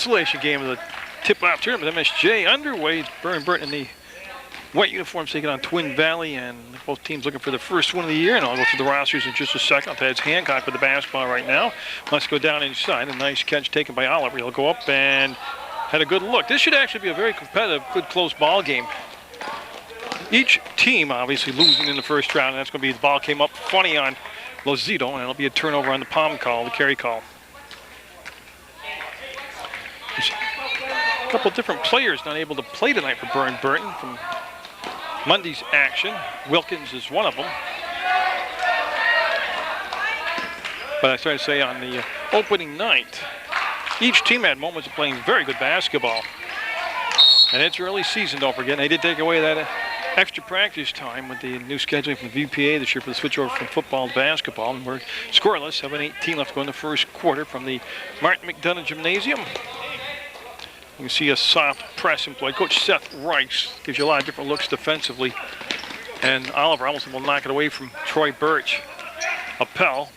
Consolation game of the tip-off tournament. MSJ underway. Burr Burton in the white uniforms taking on Twin Valley, and both teams looking for the first one of the year. And I'll go through the rosters in just a second. That's Hancock with the basketball right now. Let's go down inside. A nice catch taken by Oliver. He'll go up and had a good look. This should actually be a very competitive, good, close ball game. Each team obviously losing in the first round. And that's going to be the ball came up funny on Lozito, and it'll be a turnover on the palm call, the carry call. There's a couple different players not able to play tonight for Burr Burton from Monday's action. Wilkins is one of them. But I started to say on the opening night, each team had moments of playing very good basketball. And it's early season, don't forget. They did take away that extra practice time with the new scheduling from the VPA this year for the switch over from football to basketball. And we're scoreless, 7-18 left to go in the first quarter from the Martin McDonough Gymnasium. You can see a soft press employed. Coach Seth Rice gives you a lot of different looks defensively. And Oliver almost will knock it away from Troy Birch. Appel,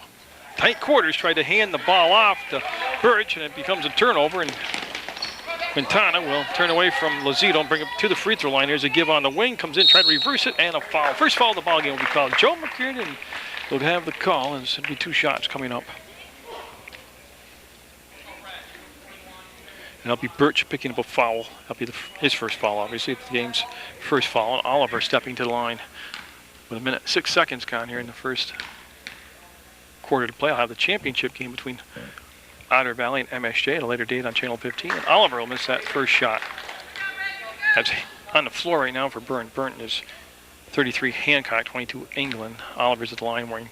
tight quarters, tried to hand the ball off to Birch, and it becomes a turnover. And Quintana will turn away from Lozito and bring it to the free throw line. There's a give on the wing, comes in, try to reverse it, and a foul. First foul of the ball game will be called. Joe McKiernan will have the call, and there's going to be 2 shots coming up. And that'll be Birch picking up a foul. That'll be his first foul, obviously, the game's first foul. And Oliver stepping to the line with 1:06 seconds gone here in the first quarter to play. I'll have the championship game between Otter Valley and MSJ at a later date on Channel 15. And Oliver will miss that first shot. That's on the floor right now for Burr Burton is 33 Hancock, 22 England. Oliver's at the line wearing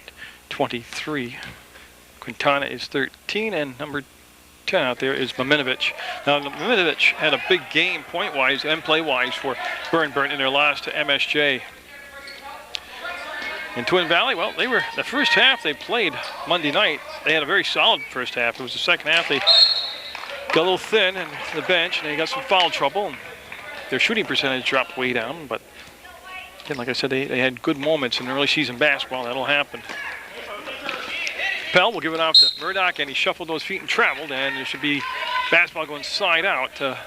23. Quintana is 13, and number 10 out there is Maminovich. Now, Maminovich had a big game point-wise and play-wise for Burr Burton in their loss to MSJ. In Twin Valley, well, they were the first half they played Monday night. They had a very solid first half. It was the second half they got a little thin in the bench, and they got some foul trouble. And their shooting percentage dropped way down, but again, like I said, they had good moments in early season basketball. That'll happen. Pell will give it off to Murdoch, and he shuffled those feet and traveled, and there should be basketball going side out to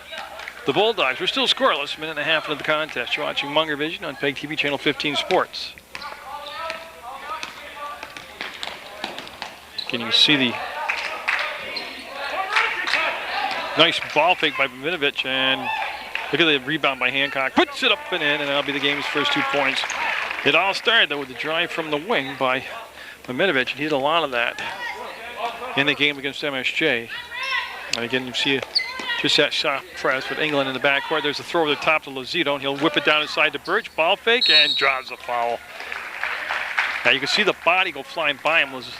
the Bulldogs. We're still scoreless, 1.5 minutes into the contest. You're watching Munger Vision on PEGTV Channel 15 Sports. Can you see the nice ball fake by Maminovich, and look at the rebound by Hancock. Puts it up and in, and that'll be the game's first 2 points. It all started, though, with the drive from the wing by Maminovich, and he did a lot of that in the game against MSJ. And again, you see just that soft press with England in the backcourt. There's a throw over the top to Lozito, and he'll whip it down inside to Birch. Ball fake, and draws a foul. Now you can see the body go flying by him was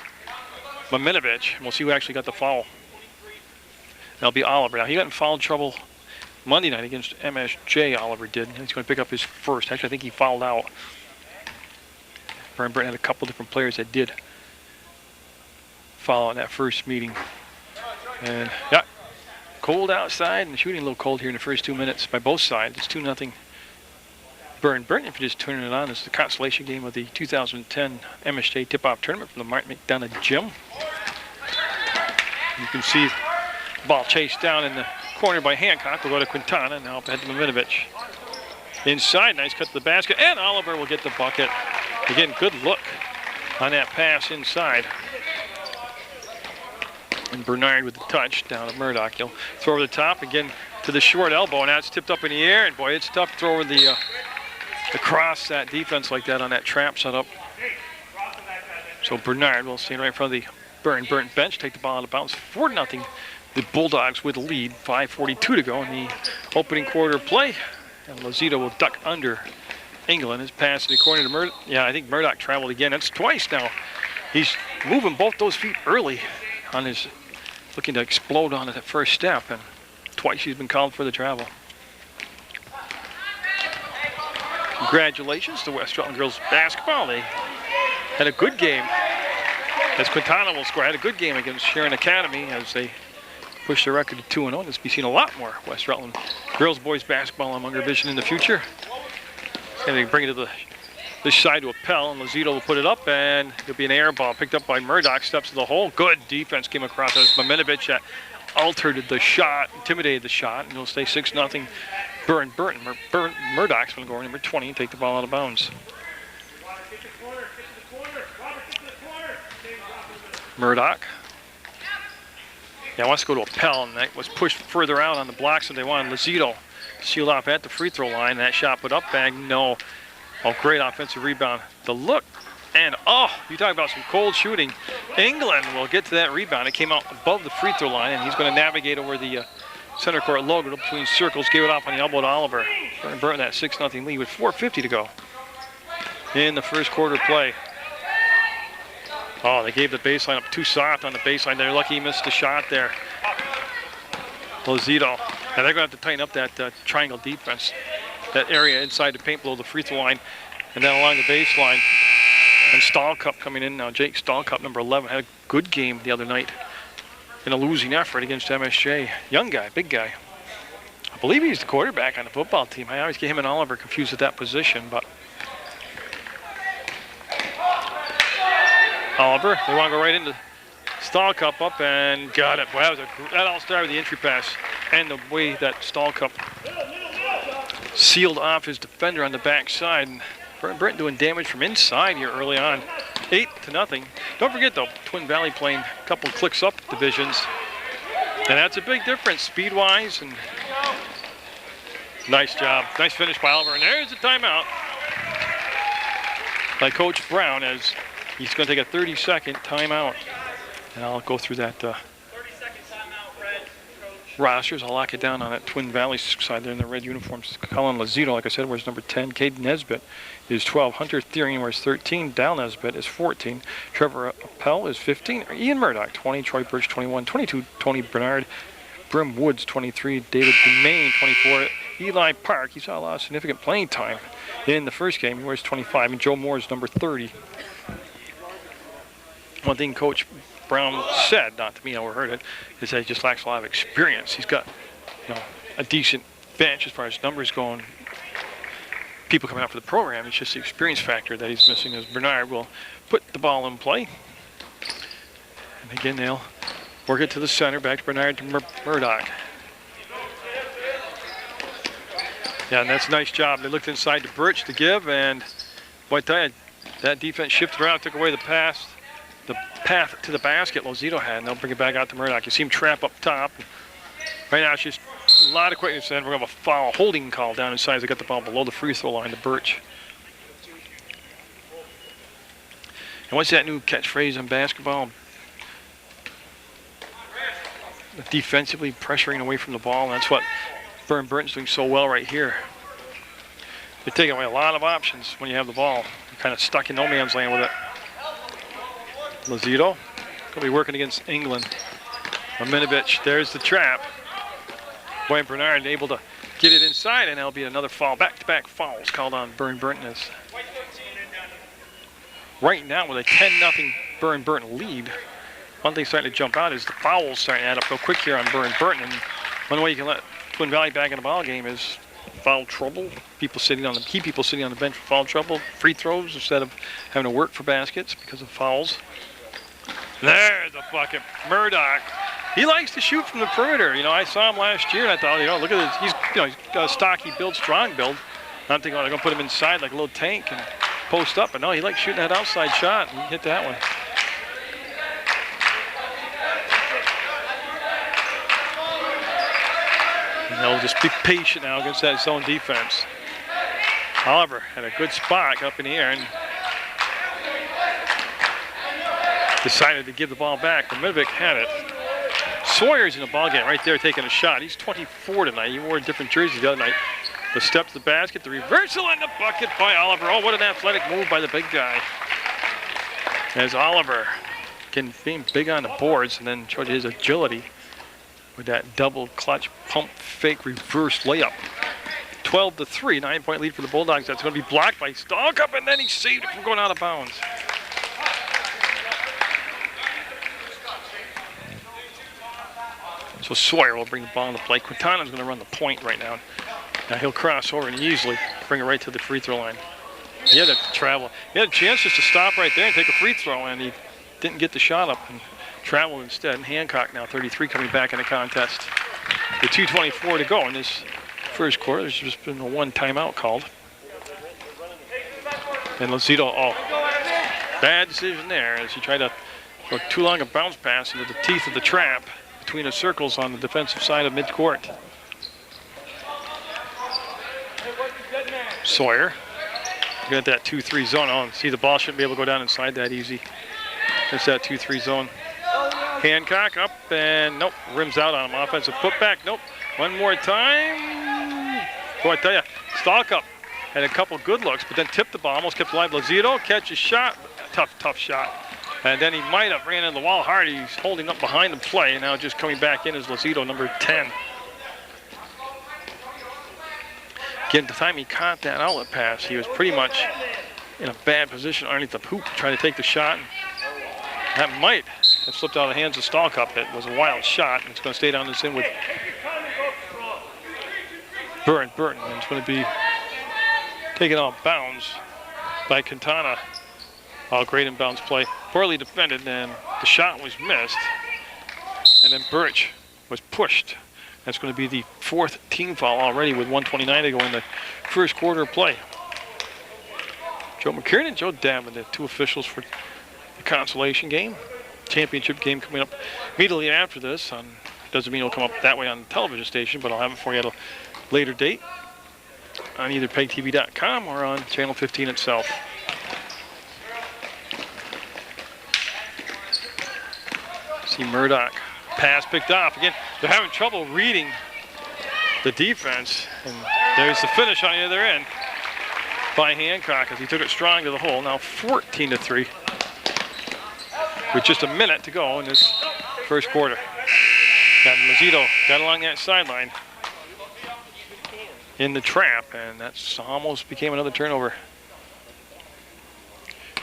Maminovich, and we'll see who actually got the foul. That'll be Oliver. Now he got in foul trouble Monday night against MSJ, Oliver did. He's going to pick up his first. Actually, I think he fouled out. Burr Burton had a couple different players that did foul in that first meeting. And yeah, cold outside and shooting a little cold here in the first 2 minutes by both sides. It's 2-0 Burr Burton. If you're just turning it on, this is the consolation game of the 2010 MSJ tip-off tournament from the Martin McDonough Gym. You can see the ball chased down in the corner by Hancock. We'll go to Quintana, and now up ahead to Maminovich. Inside, nice cut to the basket, and Oliver will get the bucket. Again, good look on that pass inside. And Bernard with the touch down to Murdoch. He'll throw over the top again to the short elbow, and now it's tipped up in the air. And boy, it's tough to throw over the across that defense like that on that trap setup. So Bernard will stand right in front of the Burr Burton bench, take the ball out of bounds. 4-0. The Bulldogs with the lead. 5:42 to go in the opening quarter of play. And Lozito will duck under England. His pass in the corner to Murdoch. Yeah, I think Murdoch traveled again. That's twice now. He's moving both those feet early on his, looking to explode on that first step. And twice he's been called for the travel. Congratulations to West Rutland girls basketball. They had a good game. As Quintana will score, had a good game against Sharon Academy as they push their record to 2-0. This will be seen a lot more West Rutland girls boys basketball on Munger Vision in the future. And they bring it to this side to Appel, and Lozito will put it up, and it'll be an air ball picked up by Murdoch. Steps to the hole. Good defense came across as Maminovich altered the shot, intimidated the shot, and it'll stay 6-0. Burr Burton. Murdoch's going to go over number 20 and take the ball out of bounds. Murdoch. Yeah, wants to go to a Pell, and that was pushed further out on the blocks than they wanted. Lazito sealed off at the free throw line. That shot put up, bag, no. Oh, great offensive rebound. The look, and oh, you talk about some cold shooting. England will get to that rebound. It came out above the free throw line, and he's going to navigate over the center court logo between circles, gave it off on the elbow to Oliver. Burton that 6-0 lead with 4:50 to go in the first quarter play. Oh, they gave the baseline up too soft on the baseline. They're lucky he missed the shot there. Lazito. Now they're going to have to tighten up that triangle defense, that area inside the paint below the free throw line, and then along the baseline. And Stahlcup coming in now. Jake Stahlcup, number 11, had a good game the other night in a losing effort against MSJ. Young guy, big guy. I believe he's the quarterback on the football team. I always get him and Oliver confused at that position, but Oliver, they want to go right into Stahlcup up and got it. Boy, that all started with the entry pass and the way that Stahlcup sealed off his defender on the backside. Burton doing damage from inside here early on. 8-0. Don't forget though, Twin Valley playing a couple clicks up divisions, and that's a big difference speed-wise. And nice job, nice finish by Oliver. And there's the timeout by Coach Brown as he's going to take a 30-second timeout. And I'll go through that 30-second timeout, red, Coach. Rosters. I'll lock it down on that Twin Valley side there in the red uniforms. Colin Lazito, like I said, wears number 10. Caden Nesbitt is 12. Hunter Thiering wears 13. Dal Nesbitt is 14. Trevor Appel is 15. Ian Murdoch, 20. Troy Birch, 21. 22, Tony Bernard. Brim Woods, 23. David Dumaine, 24. Eli Park, he saw a lot of significant playing time in the first game. He wears 25. And Joe Moore is number 30. One thing Coach Brown said, not to me, I overheard it, is that he just lacks a lot of experience. He's got, a decent bench as far as numbers going. People coming out for the program, it's just the experience factor that he's missing as Bernard will put the ball in play. And again, they'll work it to the center, back to Bernard to Murdoch. Yeah, and that's a nice job. They looked inside to Birch to give, and boy, I tell you, that defense shifted around, took away the path to the basket Lozito had, and they'll bring it back out to Murdoch. You see him trap up top. Right now it's just a lot of quickness, and we're going to have a foul holding call down inside as they got the ball below the free throw line to Birch. And what's that new catchphrase in basketball? Defensively pressuring away from the ball, and that's what Burr Burton's doing so well right here. They're taking away a lot of options when you have the ball. You're kind of stuck in no man's land with it. Lazito going to be working against England. Minovich, there's the trap. Boy, Bernard able to get it inside, and that'll be another foul. Back-to-back fouls called on Burr Burton. Right now with a 10-0 Burr Burton lead, one thing starting to jump out is the fouls starting to add up real quick here on Burr Burton. And one way you can let Twin Valley back in the ball game is foul trouble. Keep people sitting on the bench for foul trouble. Free throws instead of having to work for baskets because of fouls. There's a bucket. Murdoch. He likes to shoot from the perimeter. I saw him last year, and I thought, look at this. He's got a stocky build, strong build. I'm thinking, they're going to put him inside like a little tank and post up. But no, he likes shooting that outside shot, and he hit that one. And they'll just be patient now against that zone defense. Oliver had a good spot up in the air and decided to give the ball back. But Midovic had it. Sawyer's in the ball game right there taking a shot. He's 24 tonight. He wore a different jersey the other night. The step to the basket, the reversal and the bucket by Oliver. Oh, what an athletic move by the big guy. As Oliver being big on the boards and then showed his agility with that double clutch pump fake reverse layup. 12-3, 9-point lead for the Bulldogs. That's going to be blocked by Stahlcup, and then he saved it from going out of bounds. So Sawyer will bring the ball into play. Quintana's going to run the point right now. Now he'll cross over and easily bring it right to the free throw line. He had to travel. He had a chance just to stop right there and take a free throw, and he didn't get the shot up and traveled instead. Hancock now 33 coming back in the contest. With 2:24 to go in this first quarter. There's just been a one timeout called. And Lozito, bad decision there as he tried to go too long a bounce pass into the teeth of the trap between the circles on the defensive side of midcourt. Sawyer, looking at that 2-3 zone. Oh, see the ball shouldn't be able to go down inside that easy. It's that 2-3 zone. Hancock up and nope, rims out on him. Offensive putback, nope. One more time. Boy, I tell you, Stalkup had a couple good looks, but then tipped the ball, almost kept alive. Lozito catches shot, tough shot. And then he might have ran into the wall hard. He's holding up behind the play, and now just coming back in is Lozito, number 10. Again, the time he caught that outlet pass, he was pretty much in a bad position underneath the hoop to try to take the shot. That might have slipped out of the hands of Stalkup. It was a wild shot, and it's going to stay down this in with Burr Burton. And it's going to be taken out of bounds by Quintana. Oh, great inbounds play. Poorly defended, and the shot was missed. And then Birch was pushed. That's going to be the fourth team foul already with 1:29 to go in the first quarter of play. Joe McKiernan and Joe Davin, the two officials for the Consolation game. Championship game coming up immediately after this. Doesn't mean it'll come up that way on the television station, but I'll have it for you at a later date on either PEGTV.com or on Channel 15 itself. See Murdoch. Pass picked off. Again, they're having trouble reading the defense. And there's the finish on the other end by Hancock as he took it strong to the hole. Now 14-3 with just a minute to go in this first quarter. And Lozito got along that sideline in the trap, and that's almost became another turnover.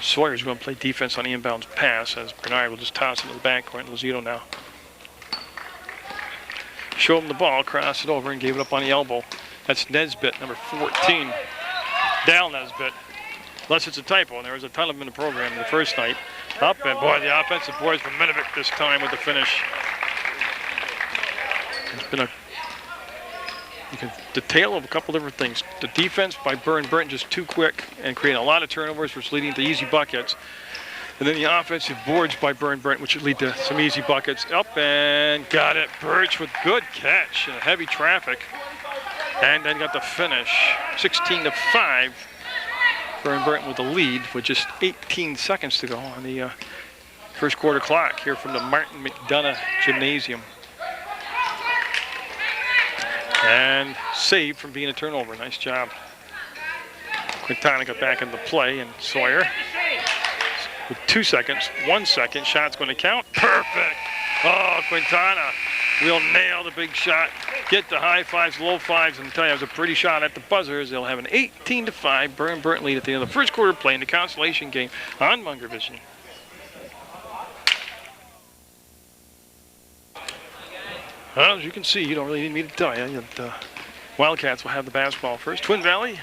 Sawyer's going to play defense on the inbounds pass as Bernard will just toss it to the backcourt. Lozito now showed him the ball, crossed it over, and gave it up on the elbow. That's Nesbitt, number 14. Dal Nesbitt. Unless it's a typo, and there was a ton of them in the program the first night. Up, and boy, the offensive boys from Minovic this time with the finish. It's been the tale of a couple different things. The defense by Burr Burton just too quick and creating a lot of turnovers, which leading to easy buckets. And then the offensive boards by Burr Burton, which would lead to some easy buckets. Up and got it. Birch with good catch and heavy traffic. And then got the finish. 16-5. Burr Burton with the lead with just 18 seconds to go on the first quarter clock here from the Martin McDonough Gymnasium. And saved from being a turnover. Nice job. Quintana got back into play, and Sawyer with 2 seconds, 1 second. Shot's going to count. Perfect. Oh, Quintana will nail the big shot. Get the high fives, low fives, and tell you it was a pretty shot at the buzzers. They'll have an 18-5 Burr Burton lead at the end of the first quarter play in the Consolation game on Munger Vision. Well, as you can see, you don't really need me to tell you that Wildcats will have the basketball first. Twin Valley,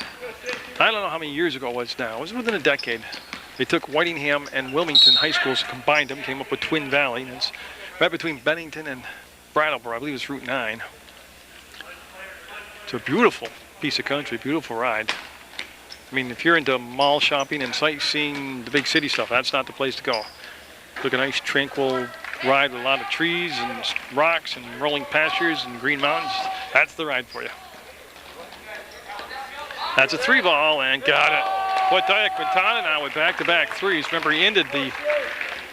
I don't know how many years ago it was now. It was within a decade. They took Whitingham and Wilmington high schools, combined them, came up with Twin Valley. And it's right between Bennington and Brattleboro. I believe it's Route 9. It's a beautiful piece of country, beautiful ride. I mean, if you're into mall shopping and sightseeing, the big city stuff, that's not the place to go. Look, a nice, tranquil ride with a lot of trees and rocks and rolling pastures and green mountains. That's the ride for you. That's a 3-ball and got it. Boy, Quintana now with back-to-back threes. Remember, he ended the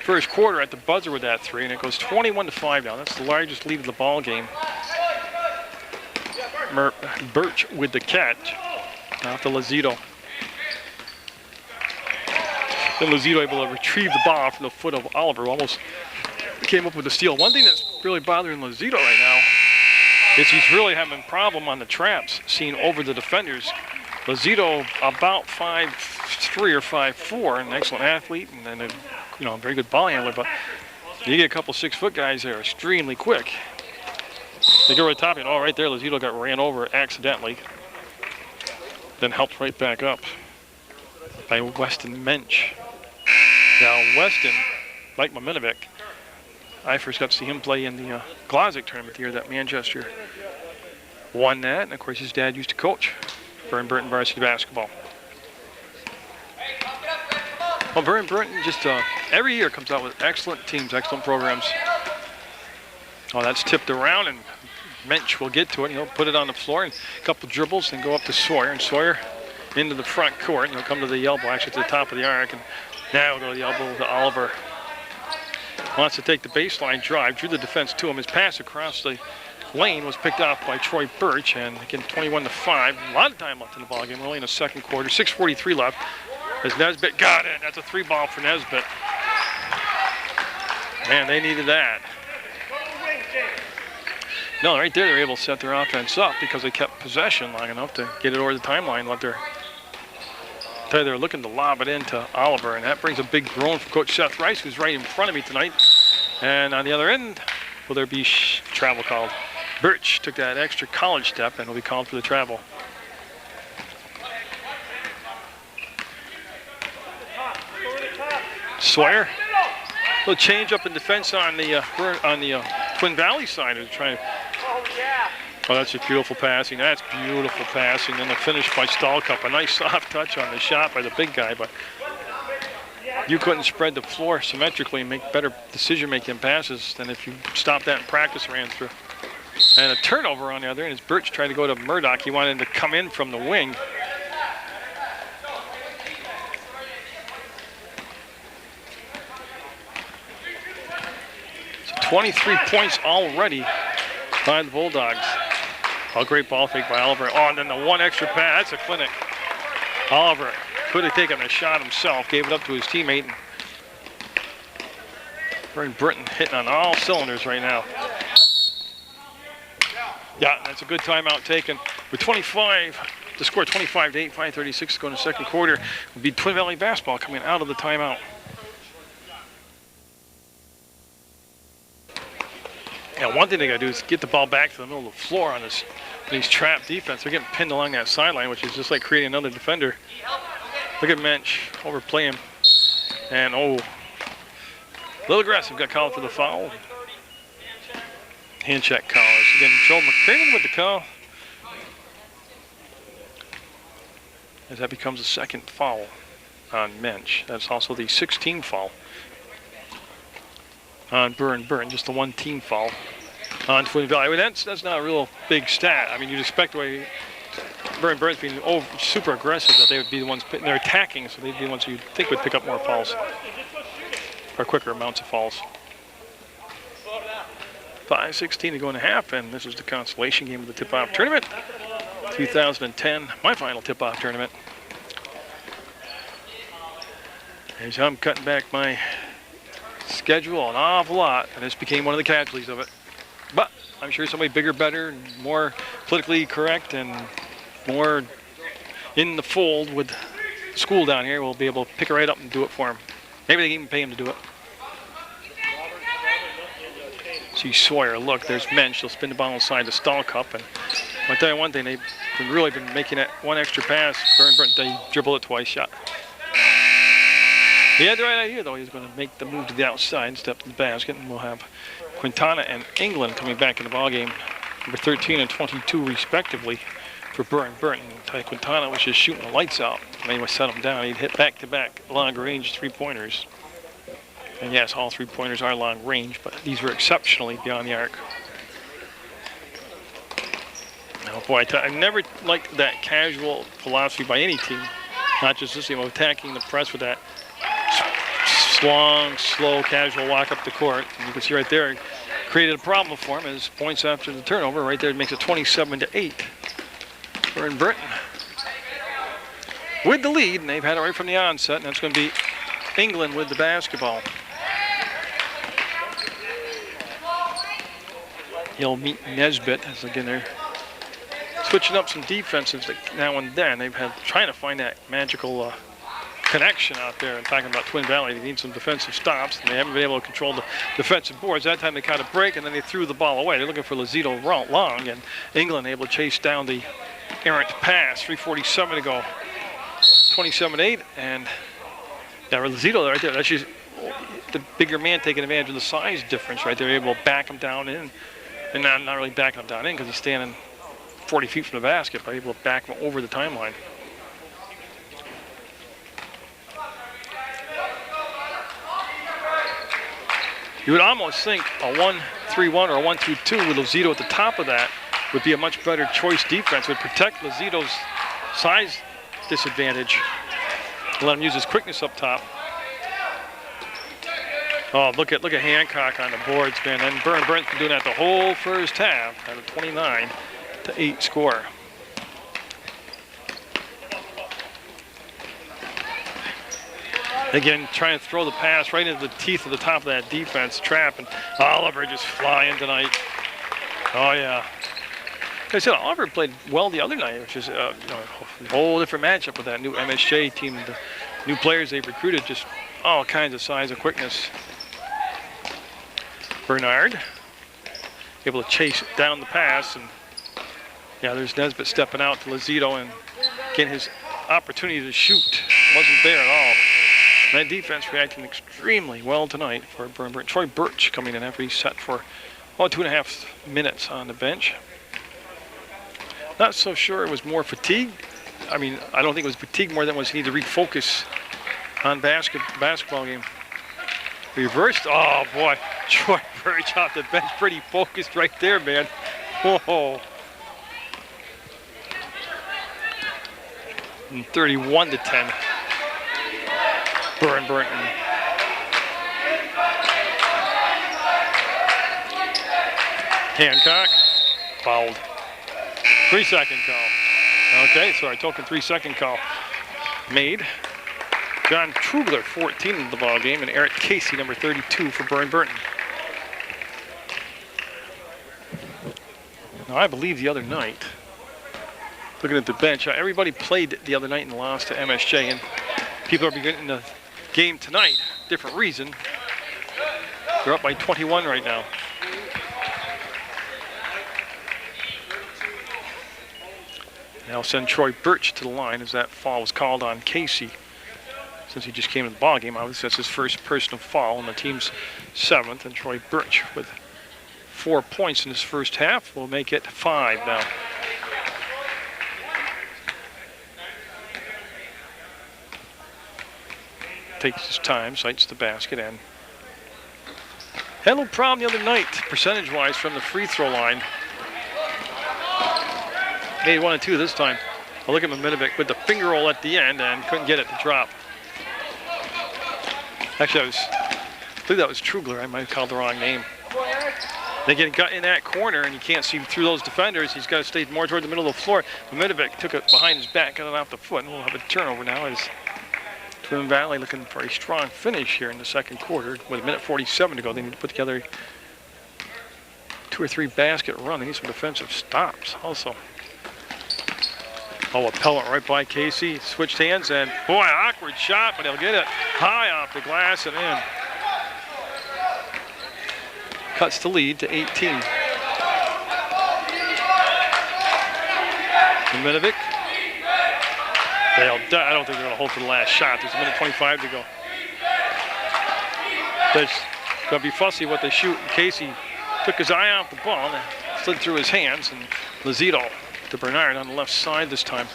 first quarter at the buzzer with that 3, and it goes 21-5 now. That's the largest lead of the ball game. Birch with the catch. Off to Lozito. Then Lozito able to retrieve the ball from the foot of Oliver. Almost came up with a steal. One thing that's really bothering Lozito right now is he's really having a problem on the traps, seeing over the defenders. Lozito about 5'3" or 5'4", an excellent athlete and a very good ball handler, but you get a couple 6-foot guys that are extremely quick. They go right top, right there, Lozito got ran over accidentally, then helped right back up by Weston Mensch. Now Weston Mike Maminovic. I first got to see him play in the Glozik tournament the year that Manchester won that. And, of course, his dad used to coach Burr Burton varsity basketball. Well, Burr Burton just every year comes out with excellent teams, excellent programs. Oh, that's tipped around, and Mensch will get to it. He'll put it on the floor, and a couple dribbles, then go up to Sawyer. And Sawyer into the front court, and he'll come to the elbow, actually to the top of the arc. And now we'll go to the elbow to Oliver. Wants to take the baseline drive, drew the defense to him. His pass across the lane was picked off by Troy Birch, and again, 21-5. A lot of time left in the ballgame. We're only in the second quarter. 6:43 left. As Nesbitt got it. That's a 3-ball for Nesbitt. Man, they needed that. No, right there, they're able to set their offense up because they kept possession long enough to get it over the timeline. They're looking to lob it into Oliver, and that brings a big groan from Coach Seth Rice, who's right in front of me tonight. And on the other end, will there be travel called? Birch took that extra college step and will be called for the travel. Sawyer, a little change up in defense on the Twin Valley side. They're trying to. Oh, that's a beautiful passing. That's beautiful passing. And the finish by Stahlcup. A nice soft touch on the shot by the big guy, but you couldn't spread the floor symmetrically and make better decision-making passes than if you stopped that in practice and ran through. And a turnover on the other end as Birch tried to go to Murdoch. He wanted him to come in from the wing. So 23 points already by the Bulldogs. Oh, great ball fake by Oliver. Oh, and then the one extra pass. That's a clinic. Oliver could have taken a shot himself, gave it up to his teammate. Burr Burton hitting on all cylinders right now. Yeah, that's a good timeout taken. With 25, the score 25-8, 5:36 to go in the second quarter. Will be Twin Valley basketball coming out of the timeout. Now, one thing they got to do is get the ball back to the middle of the floor on these trap defense. They're getting pinned along that sideline, which is just like creating another defender. Look at Mensch overplay him. And, oh, a little aggressive. Got called for the foul. Hand check calls. Again, Joel McCraven with the call. As that becomes the second foul on Mensch. That's also the 16th foul on Burr Burton, just the one team foul on Twin Valley. I mean, that's not a real big stat. I mean, you'd expect the way Burr Burton's being super aggressive that they would be the ones, they're attacking, so they'd be the ones you'd think would pick up more fouls, or quicker amounts of fouls. 5:16 to go in a half, and this is the consolation game of the tip-off tournament. 2010, my final tip-off tournament. As I'm cutting back my schedule an awful lot, and this became one of the casualties of it. But I'm sure somebody bigger, better, and more politically correct and more in the fold with school down here will be able to pick it right up and do it for him. Maybe they can even pay him to do it. See Sawyer, look, there's Mensch. They'll spin the ball inside the Stahlcup, and I'll tell you one thing, they've really been making that one extra pass. Burr Burton, they dribble it twice, shot. He had the right idea, though. He was going to make the move to the outside, step to the basket, and we'll have Quintana and England coming back in the ballgame, number 13 and 22 respectively for Burr Burton. Ty Quintana was just shooting the lights out. And they would set him down. He'd hit back-to-back long-range three-pointers. And yes, all three-pointers are long-range, but these were exceptionally beyond the arc. Oh boy, I never liked that casual philosophy by any team, not just this team, of attacking the press with that long, slow, casual walk up the court. And you can see right there, it created a problem for him as points after the turnover. Right there, it makes it 27-8. Burr Burton with the lead, and they've had it right from the onset, and that's going to be England with the basketball. He'll meet Nesbitt, as again they're switching up some defensives now and then. They've had trying to find that magical connection out there. And talking about Twin Valley, they need some defensive stops, and they haven't been able to control the defensive boards. That time they caught a break, and then they threw the ball away. They're looking for Lazito long, and England able to chase down the errant pass. 3:47 to go. 27-8, and yeah, Lazito right there. That's just the bigger man taking advantage of the size difference, right? They're able to back him down in, and not really backing him down in because he's standing 40 feet from the basket, but able to back him over the timeline. You would almost think a 1-3-1 or a 1-2-2 with Lozito at the top of that would be a much better choice defense. Would protect Lozito's size disadvantage. Let him use his quickness up top. Oh, look at Hancock on the boards, man. And Burr Burton's been doing that the whole first half at a 29-8 score. Again, trying to throw the pass right into the teeth of the top of that defense trap, and Oliver just flying tonight. Oh yeah. Like I said, Oliver played well the other night, which is a whole different matchup with that new MSJ team. The new players they've recruited, just all kinds of size and quickness. Bernard able to chase down the pass, and yeah, there's Nesbitt stepping out to Lozito and getting his opportunity to shoot. Wasn't there at all. And that defense reacting extremely well tonight for Burr Burton. Troy Birch coming in after he's set for about 2.5 minutes on the bench. Not so sure it was more fatigue. I mean, I don't think it was fatigue more than was he need to refocus on basketball game. Reversed. Oh boy, Troy Birch off the bench, pretty focused right there, man. Whoa. And 31-10. Burr Burton. Hancock fouled. 3-second call. Okay, sorry, token 3-second call made. John Trugler, 14 in the ball game, and Eric Casey, number 32 for Burr Burton. Now, I believe the other night, looking at the bench, everybody played the other night and lost to MSJ, and people are beginning the game tonight. Different reason. They're up by 21 right now. Now send Troy Birch to the line as that foul was called on Casey. Since he just came to the ball game, obviously that's his first personal foul on the team's 7th, and Troy Birch with 4 points in his first half will make it 5 now. Takes his time, sights the basket, and had a little problem the other night, percentage-wise, from the free throw line. Made 1 and 2 this time. I'll look at Miminovic with the finger roll at the end and couldn't get it to drop. Actually, I believe that was Trugler. I might have called the wrong name. They get got in that corner and you can't see through those defenders. He's got to stay more toward the middle of the floor. Miminovic took it behind his back, got it off the foot, and we'll have a turnover now as Twin Valley looking for a strong finish here in the second quarter. With 1:47 to go, they need to put together 2 or 3 basket run. They need some defensive stops also. Oh, a pellet right by Casey. Switched hands, and boy, awkward shot, but he'll get it high off the glass and in. Cuts the lead to 18. Miminovic. I don't think they're going to hold for the last shot. There's 1:25 to go. There's going to be fussy what they shoot. Casey took his eye off the ball and slid through his hands, and Lozito to Bernard on the left side this time.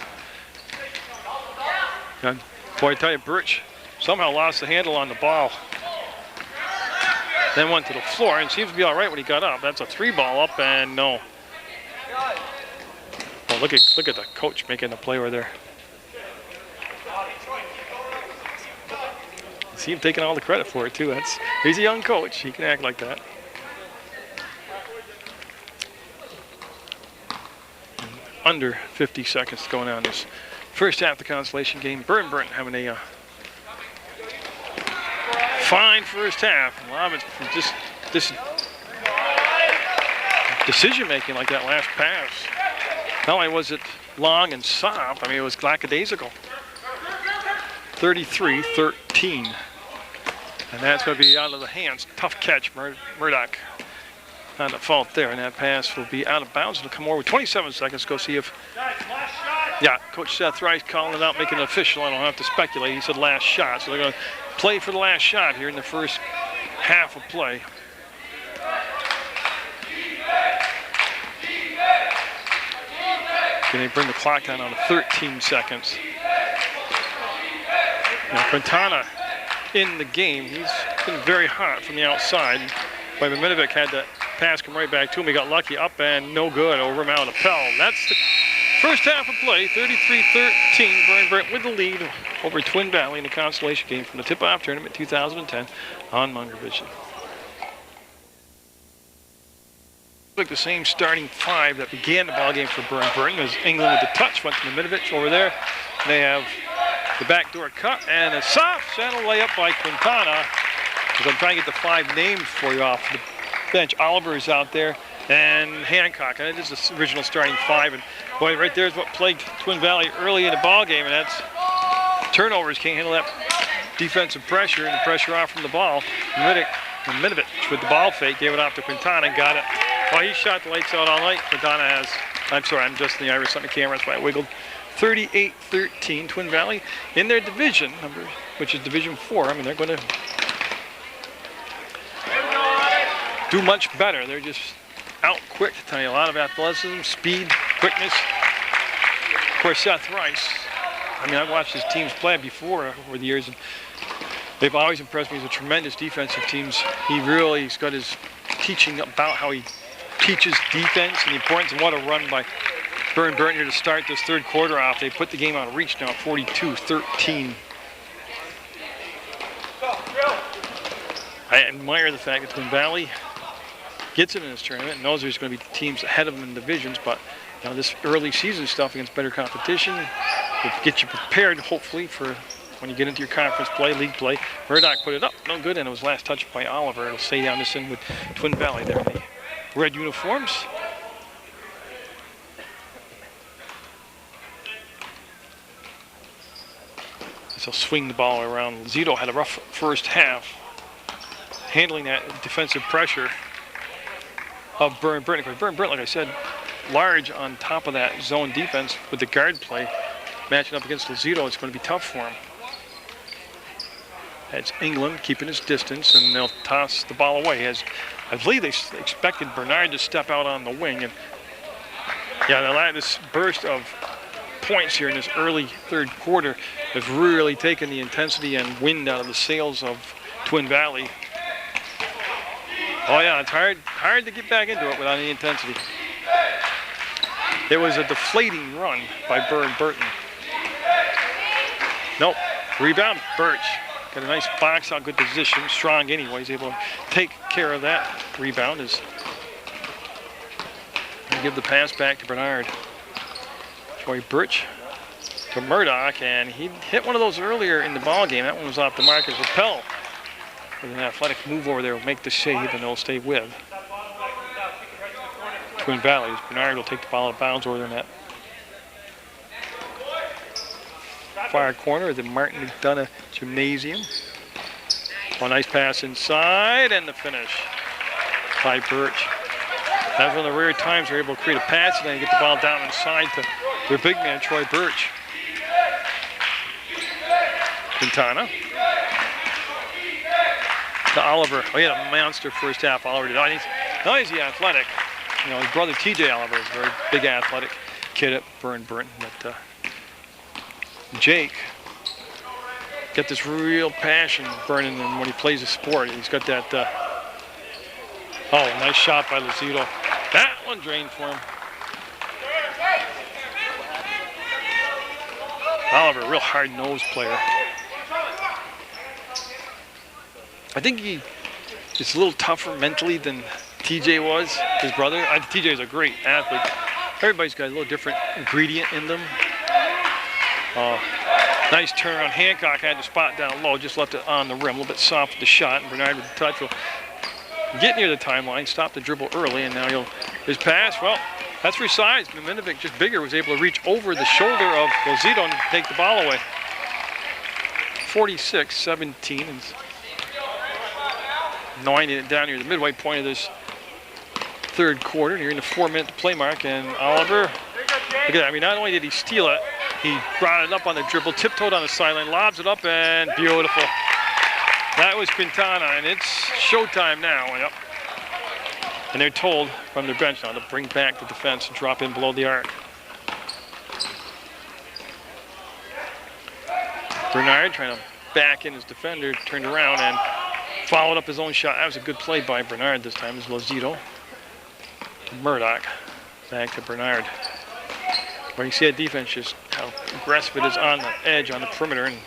And boy, I tell you, Birch somehow lost the handle on the ball. Then went to the floor and seems to be all right when he got up. That's a 3-ball up, and no. Oh, look at the coach making the play over there. See him taking all the credit for it too. He's a young coach. He can act like that. Under 50 seconds going on this first half of the Consolation game. Burr Burton having a fine first half. A lot of it from just decision making, like that last pass. Not only was it long and soft, I mean, it was lackadaisical. 33-13. And that's going to be out of the hands. Tough catch, Murdoch. On the fault there, and that pass will be out of bounds. It'll come over with 27 seconds. Go see if. Yeah, Coach Seth Rice calling it out, making it official. I don't have to speculate. He said last shot, so they're going to play for the last shot here in the first half of play. Can they bring the clock down on 13 seconds? Now Quintana in the game. He's been very hot from the outside. But Miminovic had to pass him right back to him. He got lucky up and no good over him out of Pell. That's the first half of play. 33-13. Burr Burton with the lead over Twin Valley in the Consolation game from the tip-off tournament 2010 on Munger Vision. Like the same starting five that began the ball game for Burr Burton as England with the touch went to Miminovic over there. They have the backdoor cut and a soft channel layup by Quintana. As I'm trying to get the five names for you off the bench. Oliver is out there and Hancock. And it is the original starting five. And boy, right there is what plagued Twin Valley early in the ball game, and that's turnovers. Can't handle that defensive pressure and the pressure off from the ball. Miminovic with the ball fake gave it off to Quintana, got it. Well, he shot the lights out all night. Quintana has, I'm sorry, I'm just in the iris on the camera, that's why I wiggled. 38-13, Twin Valley in their division, which is Division 4. I mean, they're going to do much better. They're just out quick, to tell you, a lot of athleticism, speed, quickness. Of course, Seth Rice, I mean, I've watched his teams play before over the years, and they've always impressed me as a tremendous defensive teams. He's got his teaching about how he teaches defense and the importance of what a run by Burr Burton here to start this third quarter off. They put the game out of reach now, 42-13. I admire the fact that Twin Valley gets it in this tournament and knows there's going to be teams ahead of them in divisions, but you know, this early season stuff against better competition will get you prepared, hopefully, for when you get into your conference play, league play. Murdoch put it up, no good, and it was last touched by Oliver. It'll stay down this end with Twin Valley there in the red uniforms. So swing the ball around. Zito had a rough first half, handling that defensive pressure of Burr Burton. Burr Burton, like I said, large on top of that zone defense with the guard play. Matching up against Zito, it's going to be tough for him. That's England keeping his distance, and they'll toss the ball away. As I believe they expected Bernard to step out on the wing. And yeah, this burst of points here in this early third quarter have really taken the intensity and wind out of the sails of Twin Valley. Oh yeah, it's hard to get back into it without any intensity. It was a deflating run by Burr Burton. Nope, rebound, Birch. Got a nice box out, good position, strong anyways, able to take care of that rebound as they give the pass back to Bernard. Troy Birch to Murdoch, and he hit one of those earlier in the ball game. That one was off the mark as Rappel with an athletic move over there will make the save, and they'll stay with Twin Valley. Bernard will take the ball out of bounds over there in that far corner of the Martin McDonough Gymnasium. Oh, nice pass inside, and the finish by Birch. That's one of the rare times they're able to create a pass and then get the ball down inside to their big man, Troy Birch. Quintana to Oliver. Oh, he had a monster first half. Oliver did. Now he's the athletic. You know, his brother TJ Oliver is a very big athletic kid at Burr Burton. But Jake got this real passion burning him when he plays the sport. He's got that. Oh, nice shot by Lozito. That one drained for him. Oliver, real hard-nosed player. I think he is a little tougher mentally than TJ was, his brother. TJ is a great athlete. Everybody's got a little different ingredient in them. Nice turn on Hancock, had the spot down low, just left it on the rim, a little bit soft with the shot, and Bernard with the touch will get near the timeline, stop the dribble early, and now his pass, well, that's for size. Miminovic, just bigger, was able to reach over the shoulder of Lozito and take the ball away. 46-17, and winding it down near the midway point of this third quarter. You're in the 4-minute play mark, and Oliver, look at that. I mean, not only did he steal it, he brought it up on the dribble, tiptoed on the sideline, lobs it up, and beautiful. That was Quintana, and it's showtime now. Yep. And they're told from their bench now to bring back the defense and drop in below the arc. Bernard trying to back in his defender, turned around and followed up his own shot. That was a good play by Bernard this time. It's Lozito. Murdoch. Back to Bernard. Where you see that defense, just how aggressive it is on the edge, on the perimeter. And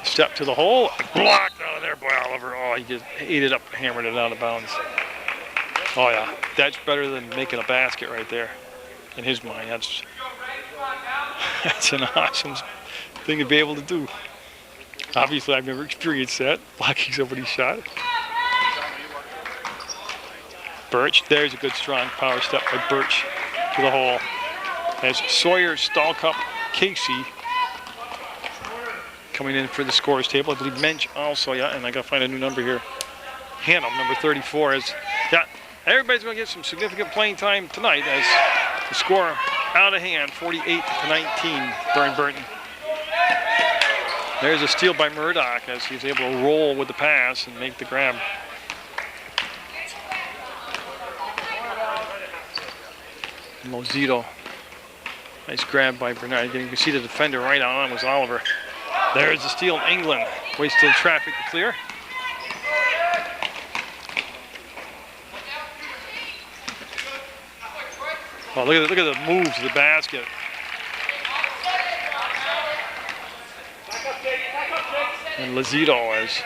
step to the hole. Blocked out of there by Oliver. Oh, he just ate it up, hammered it out of bounds. Oh, yeah. That's better than making a basket right there. In his mind, that's an awesome thing to be able to do. Obviously, I've never experienced that, blocking somebody's shot. Birch, there's a good strong power step by Birch to the hole. As Sawyer, Stalcup, Casey coming in for the scores table. I believe Mensch also, yeah, and I gotta find a new number here. Hannum, number 34, is, yeah, everybody's gonna get some significant playing time tonight as the score out of hand, 48-19, Burr Burton. There's a steal by Murdoch as he's able to roll with the pass and make the grab. Lozito. Nice grab by Bernard. You can see the defender right on was Oliver. There's the steal in England. Waits till traffic to clear. Oh, look at the move to the basket. And Lozito, as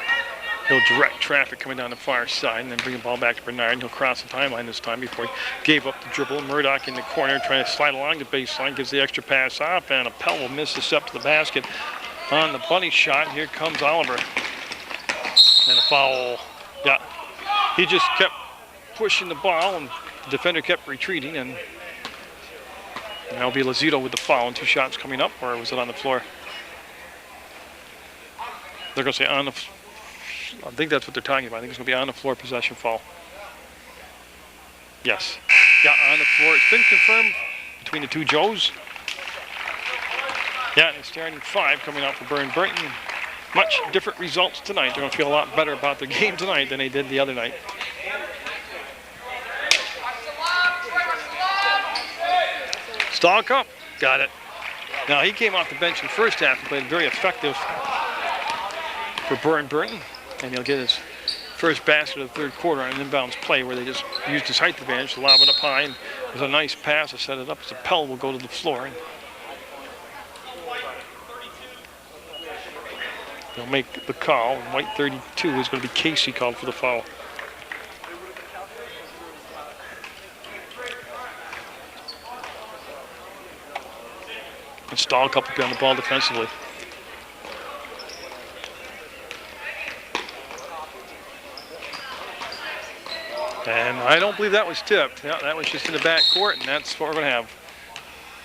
he'll direct traffic coming down the far side and then bring the ball back to Bernard. And he'll cross the timeline this time before he gave up the dribble. Murdoch in the corner trying to slide along the baseline, gives the extra pass off, and Appel will miss the step to the basket on the bunny shot. Here comes Oliver. And a foul. Yeah, he just kept pushing the ball, and the defender kept retreating, and that'll be Lozito with the foul, and 2 shots coming up, or was it on the floor? They're going to say on the I think that's what they're talking about. I think it's going to be on the floor possession foul. Yes. Yeah, on the floor. It's been confirmed between the two Joes. Yeah, and it's starting 5 coming out for Burr Burton. Much different results tonight. They're going to feel a lot better about their game tonight than they did the other night. Stalk up. Got it. Now, he came off the bench in the first half and played very effective for Burr Burton. And he'll get his first basket of the third quarter on an inbounds play where they just used his height advantage to lob it up high. And there's a nice pass to set it up as Appel will go to the floor. And they'll make the call. And white 32 is going to be Casey called for the foul. And Stahlcup will be on the ball defensively. And I don't believe that was tipped. Yeah, that was just in the back court, and that's what we're going to have.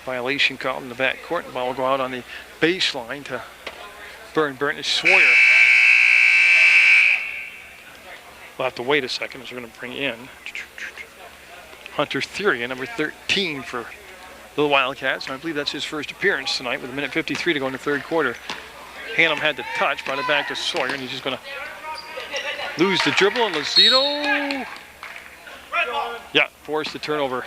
Violation called in the back court. The ball will go out on the baseline to Burr Burton. Sawyer. We'll have to wait a second as we're going to bring in Hunter Therian, number 13 for the Wildcats. And I believe that's his first appearance tonight with 1:53 to go in the third quarter. Hannum had the touch, brought it back to Sawyer, and he's just going to lose the dribble, and Lozito. Yeah, forced the turnover.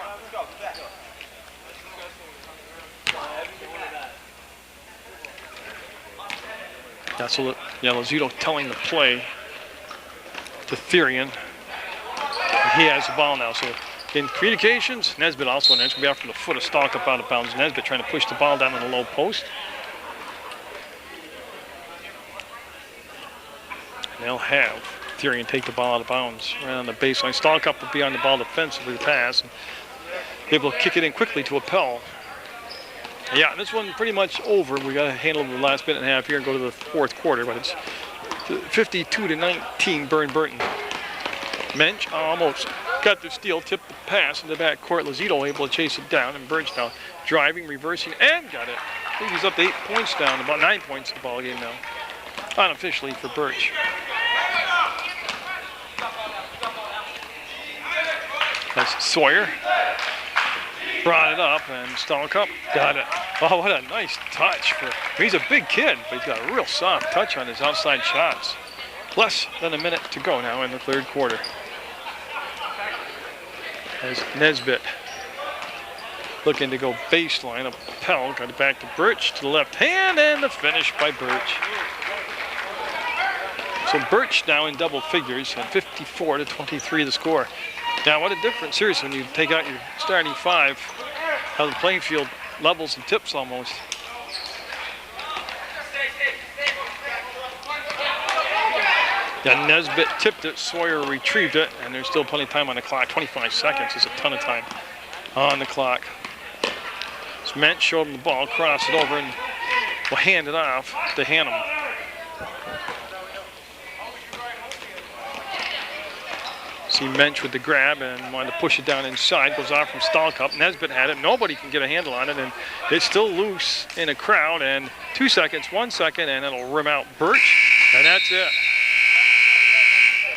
That's what, yeah, Lozito telling the play to Therian. He has the ball now, so in communications, Nesbitt also in there. It's going to be after the foot of Stalk up out of bounds. Nesbitt trying to push the ball down on the low post. And they'll have Therian take the ball out of bounds right on the baseline. Stalkup will be on the ball defensively, the pass, and able to kick it in quickly to Appel. Yeah, this one pretty much over. We got to handle the last minute and a half here and go to the fourth quarter, but it's 52-19, Burr Burton. Mensch almost got the steal, tipped the pass in the back court. Lozito able to chase it down, and Birch now driving, reversing, and got it. I think he's up to 8 points down, about 9 points in the ball game now, unofficially for Birch. That's Sawyer. brought it up, and Stallcup got it. Oh, what a nice touch. He's a big kid, but he's got a real soft touch on his outside shots. Less than a minute to go now in the third quarter. As Nesbitt looking to go baseline. A Pell got it back to Birch to the left hand, and the finish by Birch. So Birch now in double figures, and 54-23 the score. Now, what a difference, seriously, when you take out your starting five, how the playing field levels and tips almost. Yeah, Nesbitt tipped it, Sawyer retrieved it, and there's still plenty of time on the clock. 25 seconds is a ton of time on the clock. So Mensch showed him the ball, crossed it over, and will hand it off to Hannum. See Mensch with the grab and wanted to push it down inside. Goes off from Stallcup. Nesbitt had it. Nobody can get a handle on it, and it's still loose in a crowd. And 2 seconds, 1 second, and it'll rim out Birch, and that's it.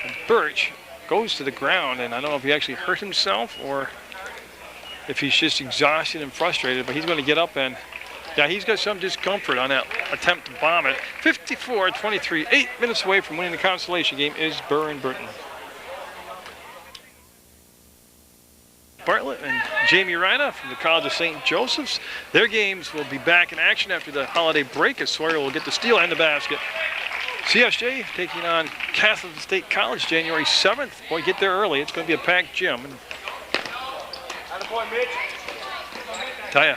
And Birch goes to the ground, and I don't know if he actually hurt himself or if he's just exhausted and frustrated, but he's going to get up and, yeah, he's got some discomfort on that attempt to bomb it. 54-23, 8 minutes away from winning the consolation game is Burr Burton. Bartlett and Jamie Rina from the College of St. Joseph's. Their games will be back in action after the holiday break as Sawyer will get the steal and the basket. CSJ taking on Catholic State College January 7th. Boy, get there early. It's going to be a packed gym. Tell ya,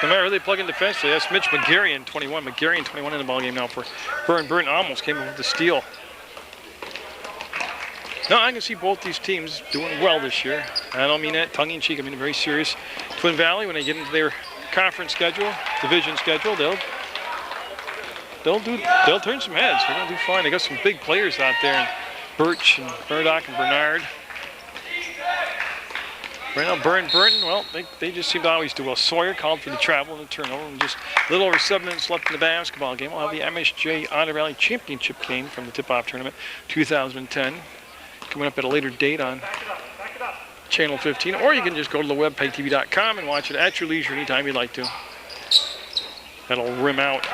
no matter who they plug in defensively, that's Mitch McGarrion, 21. McGarrion, 21 in the ballgame now for Burr Burton. Almost came in with the steal. No, I can see both these teams doing well this year. I don't mean that tongue-in-cheek. I mean very serious. Twin Valley, when they get into their conference schedule, division schedule, they'll turn some heads. They're gonna do fine. They got some big players out there, and Birch and Murdoch and Bernard. Right now, Burr Burton, well, they just seem to always do well. Sawyer called for the travel and the turnover, and just a little over 7 minutes left in the basketball game. We'll have the MSJ Honor Valley Championship game from the tip-off tournament 2010. Coming up at a later date on Channel 15, or you can just go to the web, PEGTV.com, and watch it at your leisure anytime you'd like to. That'll rim out.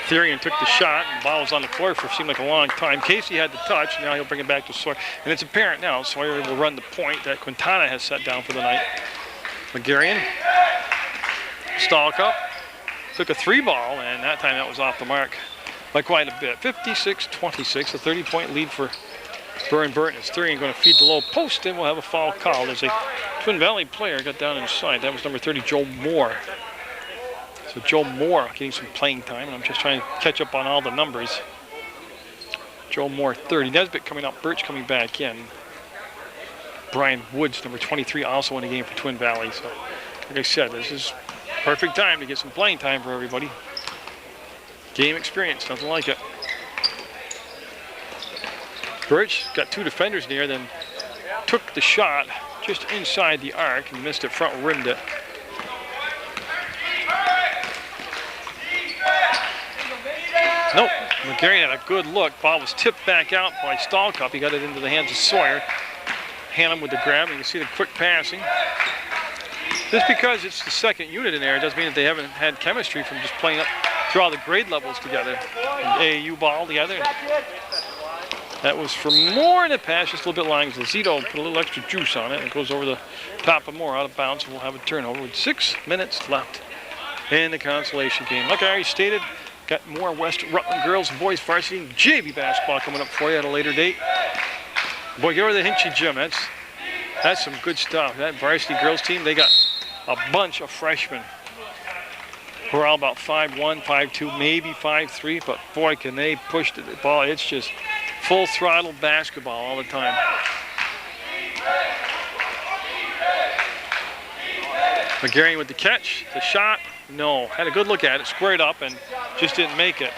Therian took the shot, and the ball was on the floor for seemed like a long time. Casey had the touch, now he'll bring it back to Sawyer. And it's apparent now, Sawyer will run the point that Quintana has set down for the night. McGarrion, Stallcup, took a 3-ball, and that time that was off the mark by quite a bit. 56-26, a 30-point lead for Burr Burton. As Therian going to feed the low post, and we'll have a foul called as a Twin Valley player got down inside. That was number 30, Joe Moore. So Joe Moore getting some playing time, and I'm just trying to catch up on all the numbers. Joe Moore, 30. Nesbitt coming up, Birch coming back in. Brian Woods, number 23, also in the game for Twin Valley. So, like I said, this is perfect time to get some playing time for everybody. Game experience, nothing like it. Birch got 2 defenders in the air, then took the shot just inside the arc and missed it, front rimmed it. Nope, McGarrion had a good look. Ball was tipped back out by Stallcup. He got it into the hands of Sawyer. Hannum with the grab, and you can see the quick passing. Just because it's the second unit in there, it doesn't mean that they haven't had chemistry from just playing up through all the grade levels together. And AAU ball together. That was for Moore in the pass, just a little bit long. Zito put a little extra juice on it, and it goes over the top of Moore, out of bounds, and we'll have a turnover with 6 minutes left in the consolation game. Like I already stated, got more West Rutland girls and boys varsity JV basketball coming up for you at a later date. Boy, get over to the Hinchy Gym. That's some good stuff. That varsity girls team, they got a bunch of freshmen who are all about 5'1", 5'2", maybe 5'3", but boy, can they push the ball. It's just full throttle basketball all the time. McGarrion with the catch, the shot, no. Had a good look at it, squared up, and just didn't make it.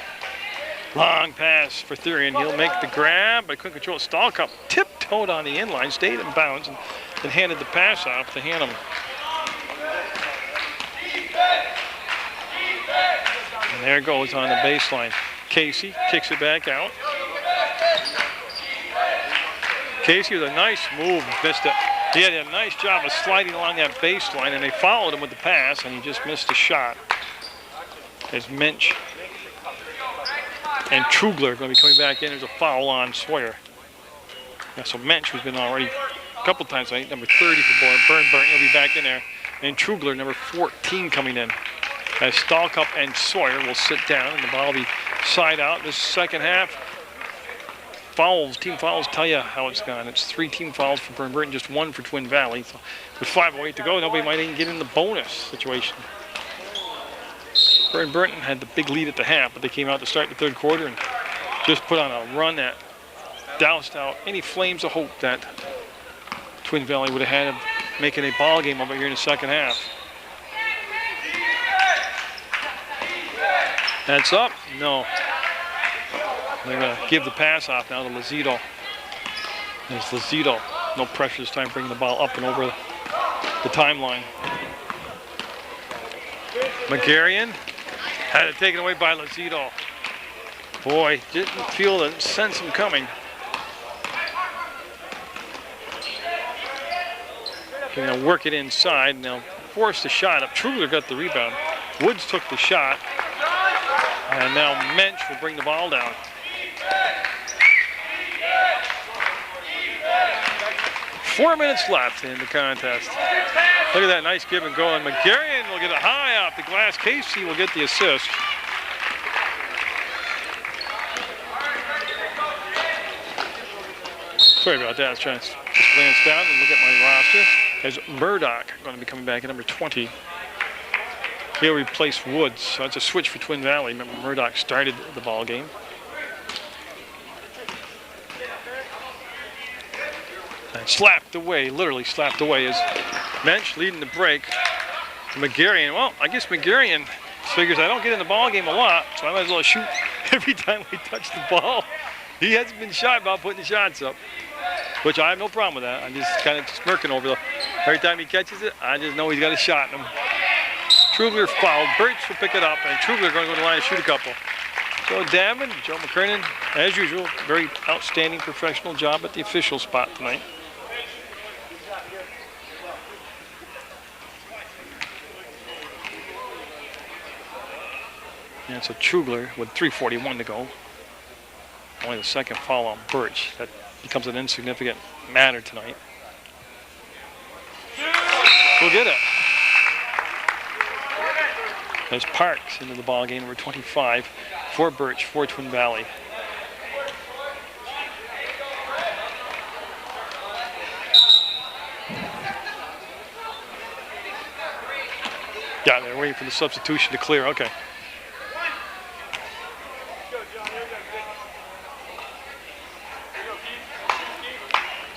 Long pass for Therian. He'll make the grab, but couldn't control it. Stallcup tiptoed on the inline, stayed in bounds, and then handed the pass off to Hannum. And there it goes on the baseline. Casey kicks it back out. Casey with a nice move, missed it. He had a nice job of sliding along that baseline, and they followed him with the pass, and he just missed a shot. As Minch and Trugler are going to be coming back in. There's a foul on Sawyer. Yeah, so Minch, who's been already a couple times tonight, number 30 for Burr Burton, will be back in there. And Trugler, number 14, coming in. As Stalkup and Sawyer will sit down, and the ball will be side out this second half. Fouls, team fouls tell you how it's gone. It's 3 team fouls for Burr Burton, just 1 for Twin Valley. So with 5:08 to go, nobody might even get in the bonus situation. Burr Burton had the big lead at the half, but they came out to start the third quarter and just put on a run that doused out any flames of hope that Twin Valley would have had of making a ball game over here in the second half. That's up? No. They're going to give the pass off now to Lazito. There's Lazito. No pressure this time, bringing the ball up and over the timeline. McGarian had it taken away by Lazito. Boy, didn't feel the sense him coming. Going to work it inside, and they'll force the shot up. Trugler got the rebound. Woods took the shot. And now Mensch will bring the ball down. Four minutes left in the contest. Look at that nice give and go. And McGarian will get it high off the glass. Casey will get the assist. Sorry about that. I was trying to just glance down and look at my roster. There's Murdoch going to be coming back at number 20. He'll replace Woods. So that's a switch for Twin Valley. Remember, Murdoch started the ball game. And slapped away, literally slapped away, is Mensch leading the break. McGarian, well, I guess McGarian figures I don't get in the ball game a lot, so I might as well shoot every time we touch the ball. He hasn't been shy about putting the shots up, which I have no problem with that. I'm just kind of smirking over every time he catches it, I just know he's got a shot in him. Trugler fouled. Birch will pick it up, and Trugler going to go to the line and shoot a couple. So Davin, Joe McKernan, as usual, very outstanding professional job at the official spot tonight. And so Trugler with 3:41 to go. Only the second foul on Birch. That becomes an insignificant matter tonight. We'll get it. There's Parks into the ball game, number 25 for Birch, for Twin Valley. Yeah, they're waiting for the substitution to clear. Okay.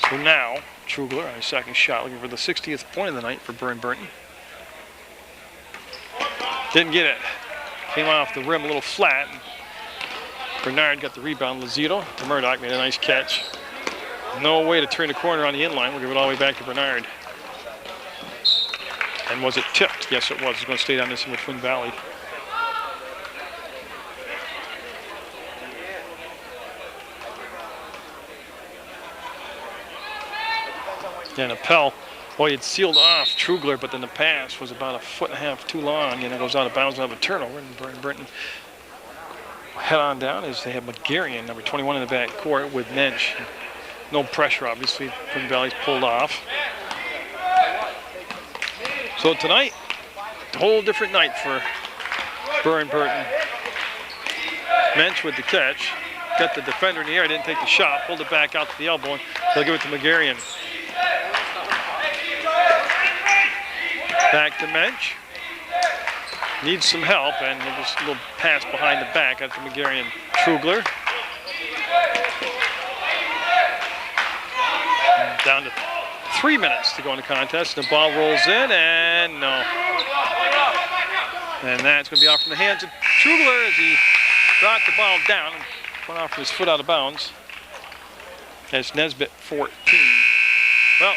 So now, Trugler on his second shot, looking for the 60th point of the night for Burr Burton. Didn't get it. Came off the rim a little flat. Bernard got the rebound. Lazito to Murdoch made a nice catch. No way to turn the corner on the inline. We'll give it all the way back to Bernard. And was it tipped? Yes, it was. It's going to stay down this one with Twin Valley. And Appel, boy, it sealed off Trugler, but then the pass was about 1.5 feet too long, and it goes out of bounds and have a turnover. And Burr Burton head on down as they have McGarian, number 21 in the back court with Mensch. No pressure, obviously. Twin Valley's pulled off. So tonight, a whole different night for Burr Burton. Mensch with the catch. Got the defender in the air, didn't take the shot, pulled it back out to the elbow, and they'll give it to McGarian. Back to Mensch. Needs some help, and just a little pass behind the back after McGarian. Trugler. Down to 3 minutes to go in the contest. The ball rolls in, and no. And that's going to be off from the hands of Trugler as he brought the ball down and went off his foot out of bounds. That's Nesbitt 14. Well,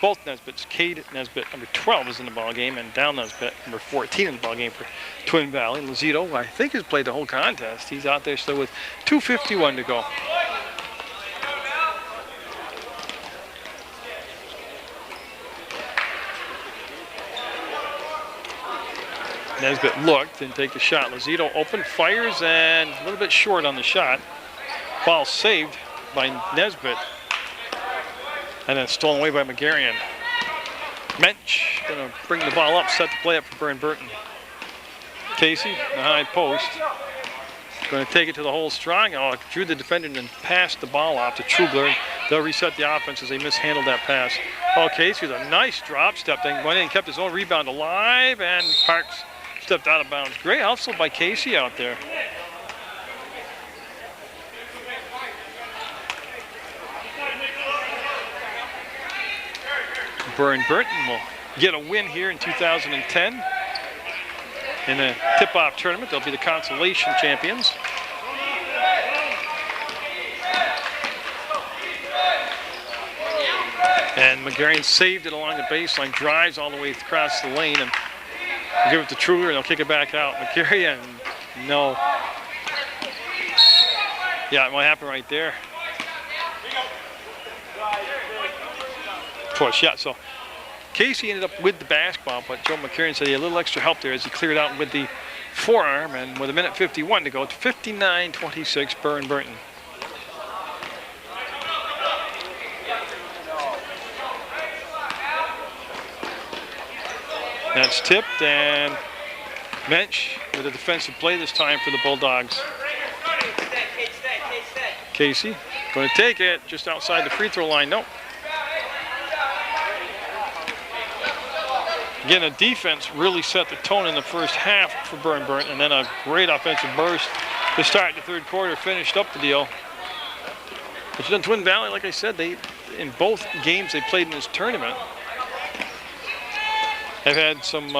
both Nesbitts. Cade Nesbitt, number 12, is in the ball game, and Dal Nesbitt, number 14, in the ball game for Twin Valley. Lazito, I think, has played the whole contest. He's out there still with 2:51 to go. Nesbitt looked and take the shot. Lozito open, fires, and a little bit short on the shot. Ball saved by Nesbitt. And then stolen away by McGarrion. Mensch going to bring the ball up, set the play up for Burr Burton. Casey, the high post. Going to take it to the hole strong. Oh, drew the defender and then passed the ball off to Trugler. They'll reset the offense as they mishandled that pass. Oh, Casey with a nice drop step thing. Went in and kept his own rebound alive, and Parks stepped out of bounds. Great hustle by Casey out there. Burr Burton will get a win here in 2010. In the tip-off tournament, they'll be the Consolation champions. And McGarrion saved it along the baseline, drives all the way across the lane, and give it to Truger, and they'll kick it back out. McGarrion, no. Yeah, what happened right there? Push, yeah, so Casey ended up with the basketball, but Joe McCarron said he had a little extra help there as he cleared out with the forearm, and with a minute 51 to go, it's 59-26, Burr Burton. That's tipped, and Mensch with a defensive play this time for the Bulldogs. Casey going to take it just outside the free throw line. Nope. Again, the defense really set the tone in the first half for Burr Burton, and then a great offensive burst to start the third quarter, finished up the deal. But you know, Twin Valley, like I said, they in both games they played in this tournament have had some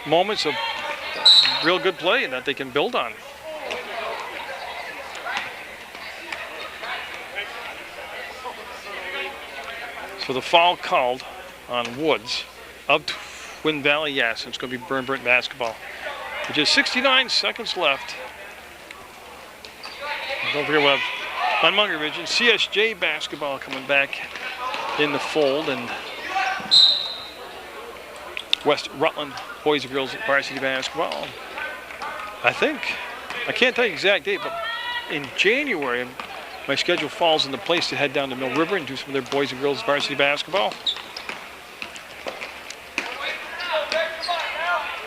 moments of real good play that they can build on. So the foul called on Woods of Twin Valley, yes, it's going to be Burr Burton basketball. With just 69 seconds left. Don't forget we'll have on Munger Region CSJ basketball coming back in the fold, and West Rutland boys and girls varsity basketball. I can't tell you the exact date, but in January, my schedule falls into place to head down to Mill River and do some of their boys and girls varsity basketball.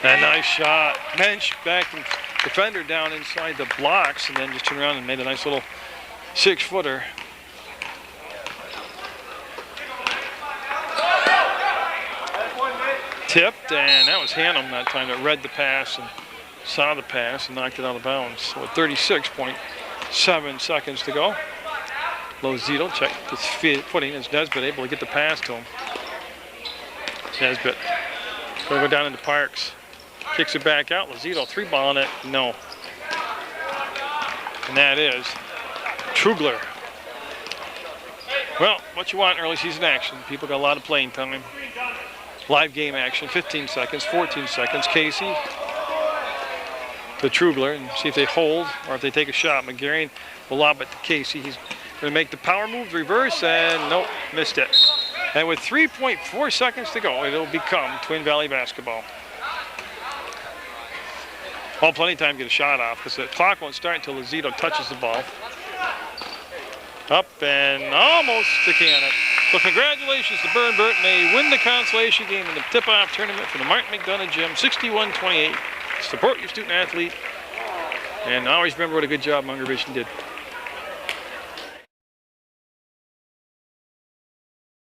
A nice shot. Mensch back and defender down inside the blocks, and then just turned around and made a nice little 6-footer. Tipped, and that was Hannum that time that read the pass and saw the pass and knocked it out of bounds. So with 36.7 seconds to go, Lozito checked his footing as Nesbitt able to get the pass to him. Nesbitt going to go down into Parks. Kicks it back out. Lozito 3-ball on it. No. And that is Trugler. Well, what you want in early season action. People got a lot of playing time. Live game action, 15 seconds, 14 seconds. Casey to Trugler and see if they hold or if they take a shot. McGarrion will lob it to Casey. He's going to make the power move, reverse, and nope, missed it. And with 3.4 seconds to go, it'll become Twin Valley basketball. Well, plenty of time to get a shot off because the clock won't start until Lozito touches the ball. Up and almost to can it. So congratulations to Burr Burton. They win the consolation game in the tip-off tournament for the Martin McDonough Gym, 61-28. Support your student athlete. And always remember what a good job Munger Vision did.